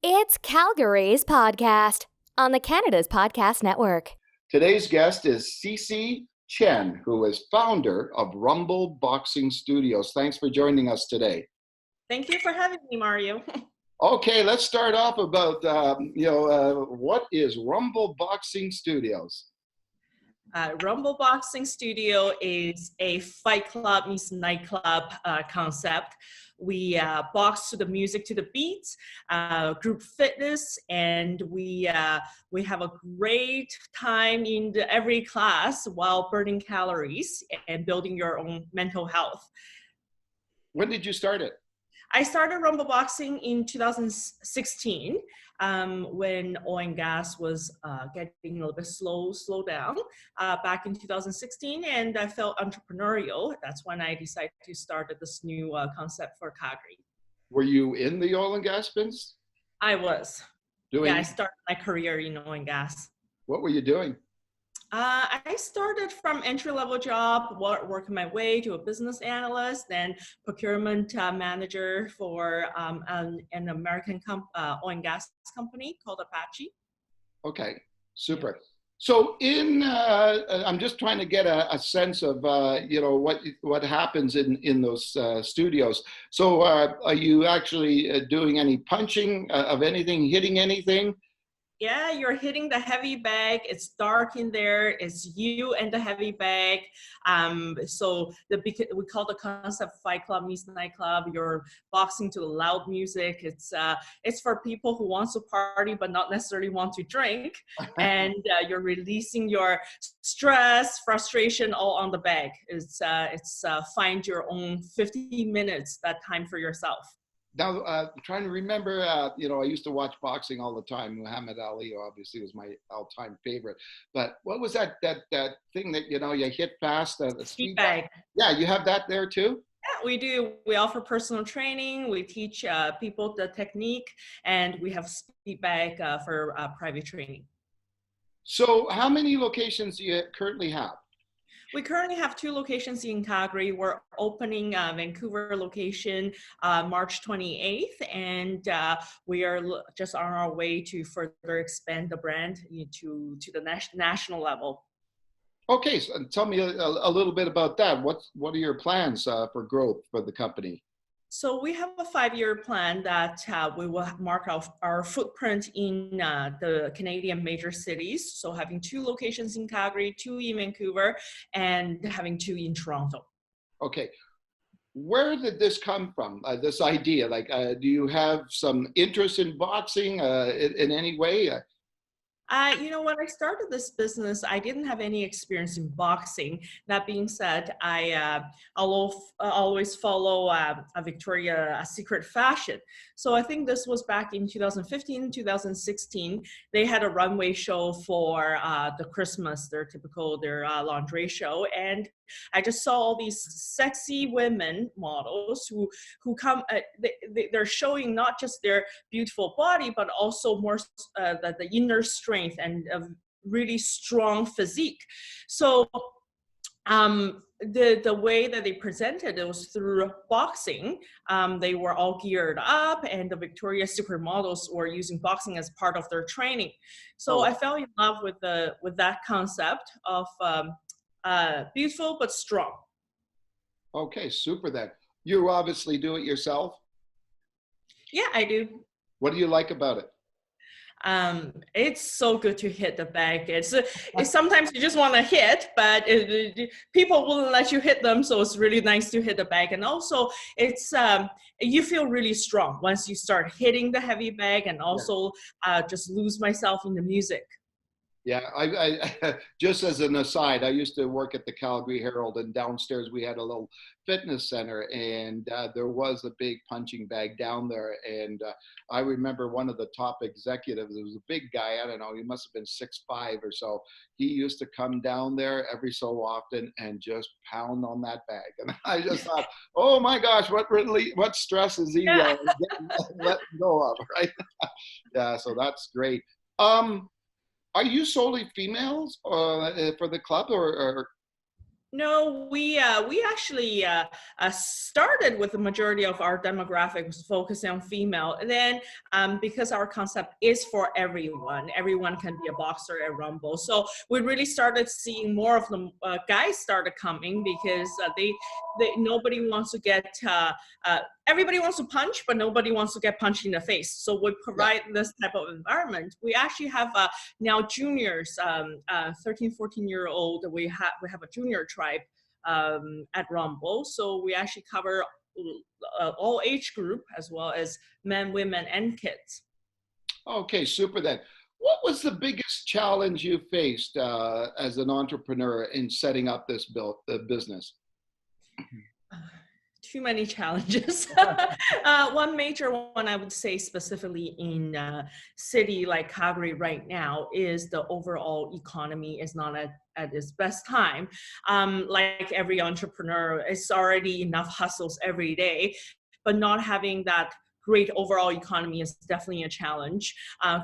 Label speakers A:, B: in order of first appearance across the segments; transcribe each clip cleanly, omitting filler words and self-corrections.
A: It's Calgary's podcast on the Canada's Podcast Network.
B: Today's guest is Cissy Chen, who is founder of Rumble Boxing Studios. Thanks for joining us today.
C: Thank you for having me, Mario.
B: Okay, let's start off about, what is Rumble Boxing Studios?
C: Rumble Boxing Studio is a fight club meets nightclub concept. We box to the music, to the beats, group fitness, and we have a great time in every class while burning calories and building your own mental health.
B: When did you start it?
C: I started Rumble Boxing in 2016 when oil and gas was getting a little bit slow down back in 2016, and I felt entrepreneurial. That's when I decided to start this new concept for Calgary.
B: Were you in the oil and gas business?
C: I was. Yeah, I started my career in oil and gas.
B: What were you doing?
C: I started from entry-level job, working my way to a business analyst, then procurement manager for an American oil and gas company called Apache.
B: Okay, super. Yeah. So I'm just trying to get a sense of, what happens in those studios. So are you actually doing any punching of anything, hitting anything?
C: Yeah, you're hitting the heavy bag. It's dark in there. It's you and the heavy bag. So we call the concept fight club meets nightclub. You're boxing to loud music. It's for people who want to party but not necessarily want to drink. And you're releasing your stress, frustration all on the bag. It's find your own 50 minutes, that time for yourself.
B: Now, I'm trying to remember, I used to watch boxing all the time. Muhammad Ali obviously was my all-time favorite. But what was that thing that, you hit fast? The
C: speed bag.
B: Yeah, you have that there too?
C: Yeah, we do. We offer personal training. We teach people the technique, and we have speed bag for private training.
B: So how many locations do you currently have?
C: We currently have 2 locations in Calgary. We're opening Vancouver location March 28th, and we are just on our way to further expand the brand to the national level.
B: Okay, so tell me a little bit about that. What are your plans for growth for the company?
C: So we have a 5-year plan that we will mark our footprint in the Canadian major cities. So having 2 locations in Calgary, 2 in Vancouver, and having 2 in Toronto.
B: Okay. Where did this come from, this idea? Like, do you have some interest in boxing in any way?
C: When I started this business, I didn't have any experience in boxing. That being said, I always follow a Victoria's Secret fashion. So I think this was back in 2015, 2016. They had a runway show for the Christmas, their lingerie show. And I just saw all these sexy women models who come, they're showing not just their beautiful body, but also more the inner strength and a really strong physique. So the way that they presented it was through boxing. They were all geared up, and the Victoria's Secret models were using boxing as part of their training. So I fell in love with that concept of beautiful but strong.
B: Okay, super then. You obviously do it yourself?
C: Yeah, I do.
B: What do you like about it?
C: It's so good to hit the bag. It's sometimes you just want to hit, but people won't let you hit them. So it's really nice to hit the bag. And also it's, you feel really strong once you start hitting the heavy bag, and also just lose myself in the music.
B: Yeah, I just as an aside, I used to work at the Calgary Herald, and downstairs we had a little fitness center, and there was a big punching bag down there. And I remember one of the top executives, it was a big guy, I don't know, he must have been 6'5" or so. He used to come down there every so often and just pound on that bag. And I just thought, oh my gosh, what stress is he letting go of, right? Yeah, so that's great. Are you solely females for the club, or?
C: No, we actually started with the majority of our demographics focusing on female. And then because our concept is for everyone, everyone can be a boxer at Rumble. So we really started seeing more of the guys started coming because they nobody wants to get everybody wants to punch, but nobody wants to get punched in the face. So we provide this type of environment. We actually have now juniors, 13, 14-year-old. We have a junior tribe at Rumble. So we actually cover all age group as well as men, women, and kids.
B: Okay, super then. What was the biggest challenge you faced as an entrepreneur in setting up this business?
C: Too many challenges. One major one I would say specifically in city like Calgary right now is the overall economy is not at its best time. Like every entrepreneur, it's already enough hustles every day, but not having that great overall economy is definitely a challenge.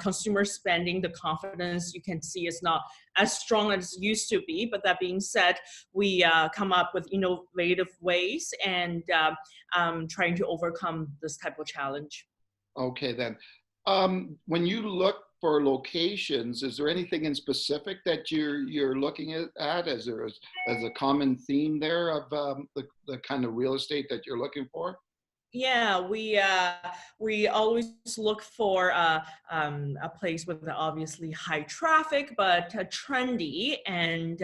C: Consumer spending, the confidence you can see is not as strong as it used to be. But that being said, we come up with innovative ways and trying to overcome this type of challenge.
B: Okay, then. When you look for locations, is there anything in specific that you're looking at as a common theme there of the kind of real estate that you're looking for?
C: Yeah, we always look for a place with obviously high traffic, but trendy. And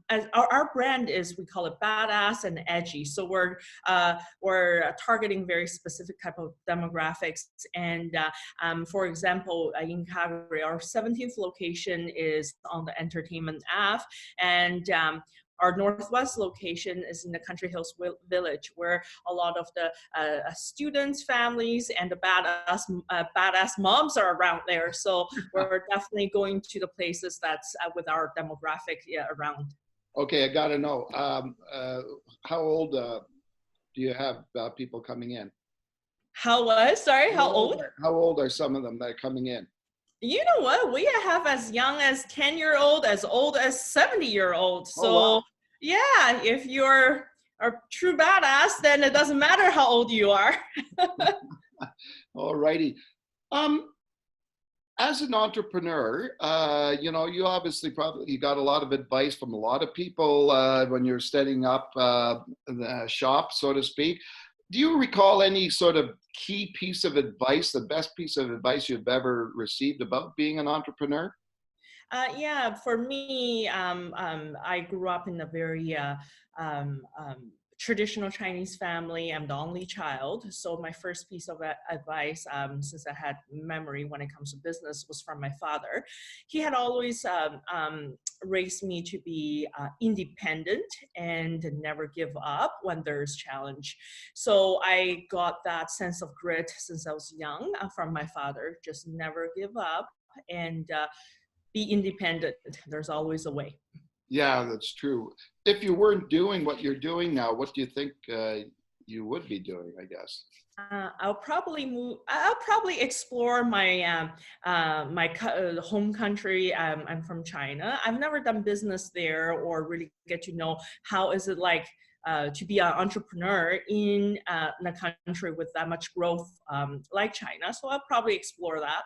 C: as our brand is, we call it badass and edgy. So we're targeting very specific type of demographics. And for example, in Calgary, our 17th location is on the Entertainment Ave, and our northwest location is in the Country Hills Village, where a lot of the students, families, and the badass moms are around there. So we're definitely going to the places that's with our demographic around.
B: Okay, I got to know, how old do you have people coming in?
C: How old?
B: How old are some of them that are coming in?
C: You know what? We have as young as 10-year-old, as old as 70-year-old. So
B: wow.
C: Yeah, if you're a true badass, then it doesn't matter how old you are.
B: All righty. As an entrepreneur, you obviously you got a lot of advice from a lot of people when you're setting up the shop, so to speak. Do you recall any sort of key piece of advice, the best piece of advice you've ever received about being an entrepreneur?
C: Yeah, for me, I grew up in a very traditional Chinese family. I'm the only child. So my first piece of advice, since I had memory when it comes to business, was from my father. He had always raised me to be independent and never give up when there's challenge. So I got that sense of grit since I was young from my father, just never give up and be independent. There's always a way.
B: Yeah, that's true. If you weren't doing what you're doing now, what do you think you would be doing, I guess?
C: I'll probably move. I'll probably explore my home country. I'm from China. I've never done business there or really get to know how is it like to be an entrepreneur in a country with that much growth like China. So I'll probably explore that.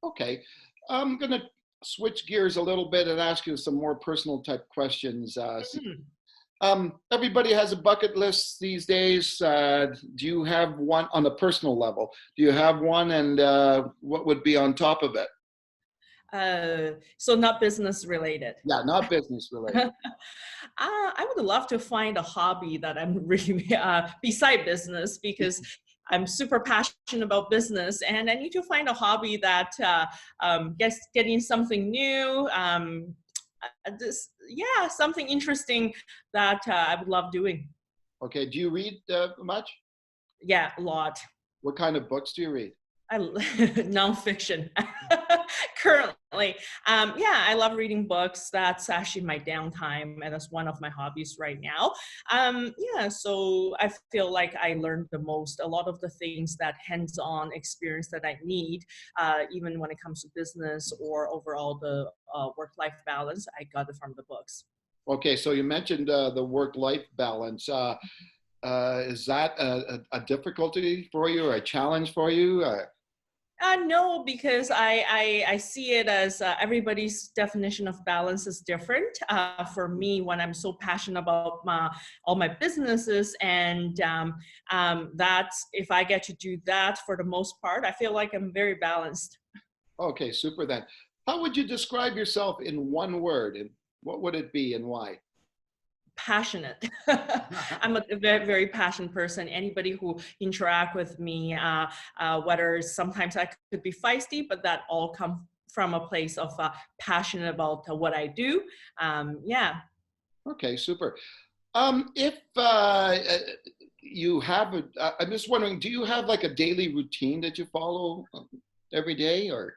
B: Okay, I'm gonna switch gears a little bit and ask you some more personal type questions. Everybody has a bucket list these days. Do you have one on a personal level? Do you have one, and what would be on top of it?
C: So not business related.
B: Yeah, not business related.
C: I would love to find a hobby that I'm really beside business, because I'm super passionate about business, and I need to find a hobby that getting something new. Something interesting that I would love doing.
B: Okay, do you read much?
C: Yeah, a lot.
B: What kind of books do you read?
C: Nonfiction currently. I love reading books. That's actually my downtime, and that's one of my hobbies right now. So I feel like I learned the most, a lot of the things, that hands-on experience that I need, even when it comes to business or overall the work-life balance, I got it from the books.
B: Okay, so you mentioned the work-life balance. Is that a difficulty for you or a challenge for you?
C: No, because I see it as everybody's definition of balance is different. For me, when I'm so passionate about all my businesses, and that's if I get to do that for the most part, I feel like I'm very balanced.
B: Okay, super then. How would you describe yourself in one word, and what would it be and why?
C: Passionate. I'm a very, very passionate person. Anybody who interact with me, whether sometimes I could be feisty, but that all come from a place of passionate about what I do. Yeah.
B: Okay, super. If you have I'm just wondering, do you have like a daily routine that you follow every day or?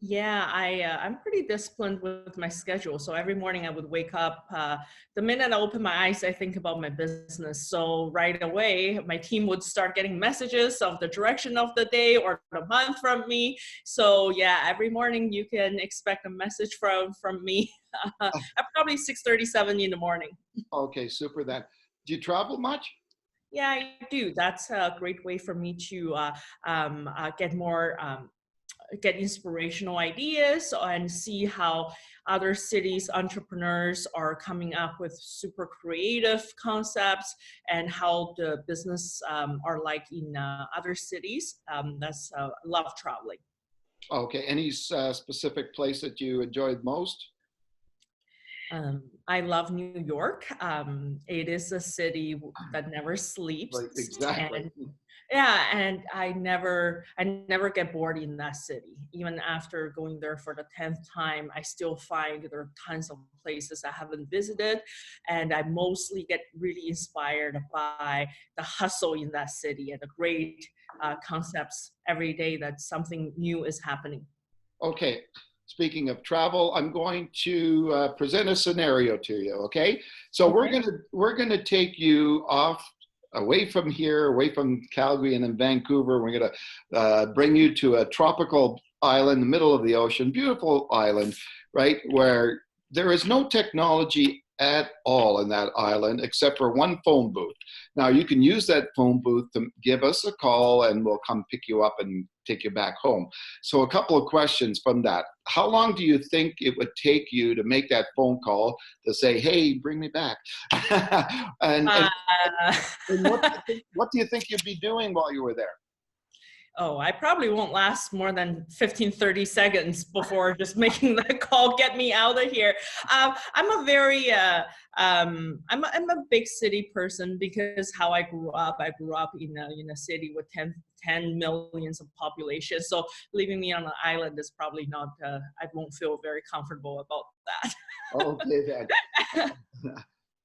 C: Yeah, I'm pretty disciplined with my schedule. So every morning I would wake up. The minute I open my eyes, I think about my business. So right away, my team would start getting messages of the direction of the day or the month from me. So yeah, every morning you can expect a message from me. At probably 6:37 in the morning.
B: Okay, super then. Do you travel much?
C: Yeah, I do. That's a great way for me to get more. Get inspirational ideas and see how other cities entrepreneurs are coming up with super creative concepts and how the business are like in other cities. That's love traveling.
B: Okay, any specific place that you enjoyed most?
C: I love New York. It is a city that never sleeps,
B: Like exactly.
C: and yeah, and I never get bored in that city. Even after going there for the 10th time, I still find there are tons of places I haven't visited, and I mostly get really inspired by the hustle in that city and the great concepts every day that something new is happening.
B: Okay, speaking of travel, I'm going to present a scenario to you. Okay, so we're
C: Okay.
B: gonna take you off away from here, away from Calgary and then Vancouver. We're gonna bring you to a tropical island in the middle of the ocean, beautiful island, right, where there is no technology at all in that island except for one phone booth. Now you can use that phone booth to give us a call and we'll come pick you up and take you back home. So a couple of questions from that. How long do you think it would take you to make that phone call to say, hey, bring me back? and, and,
C: Uh,
B: and what do you think you'd be doing while you were there?
C: Oh, I probably won't last more than 15, 30 seconds before just making the call, get me out of here. I'm a very, I'm a big city person because how I grew up in a city with 10 millions of population. So leaving me on an island is probably not, I won't feel very comfortable about that.
B: Okay, then.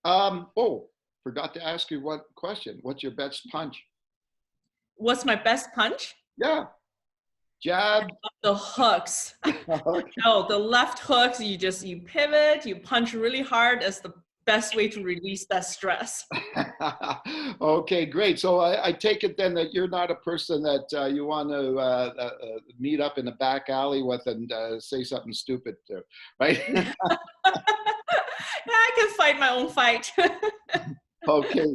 B: Oh, forgot to ask you one question. What's your best punch?
C: What's my best punch?
B: Yeah, jab.
C: The hooks. Oh, the left hooks, you pivot, you punch really hard as the best way to release that stress.
B: Okay, great. So I take it then that you're not a person that you want to meet up in a back alley with and say something stupid to, right?
C: Yeah, I can fight my own fight.
B: Okay.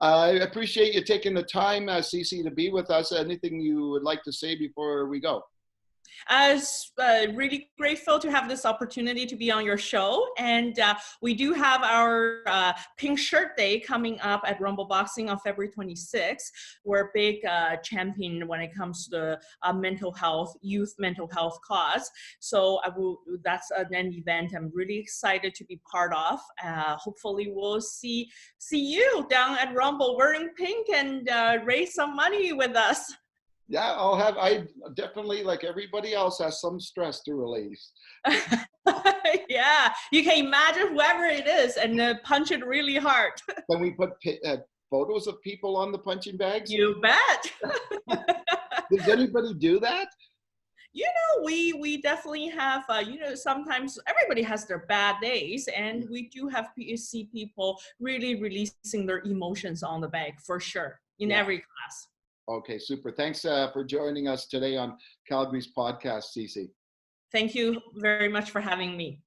B: I appreciate you taking the time, Cissy, to be with us. Anything you would like to say before we go?
C: As really grateful to have this opportunity to be on your show. And we do have our Pink Shirt Day coming up at Rumble Boxing on February 26th. We're a big champion when it comes to mental health, youth mental health cause. So that's an event I'm really excited to be part of. Hopefully we'll see you down at Rumble wearing pink and raise some money with us.
B: Yeah, I definitely, like everybody else, has some stress to release.
C: Yeah, you can imagine whoever it is and punch it really hard.
B: Can we put photos of people on the punching bags?
C: You bet.
B: Does anybody do that?
C: You know, we definitely have, sometimes everybody has their bad days, and we do have see people really releasing their emotions on the bag for sure in
B: Yeah.
C: every class.
B: Okay, super. Thanks for joining us today on Calgary's podcast, Cissy.
C: Thank you very much for having me.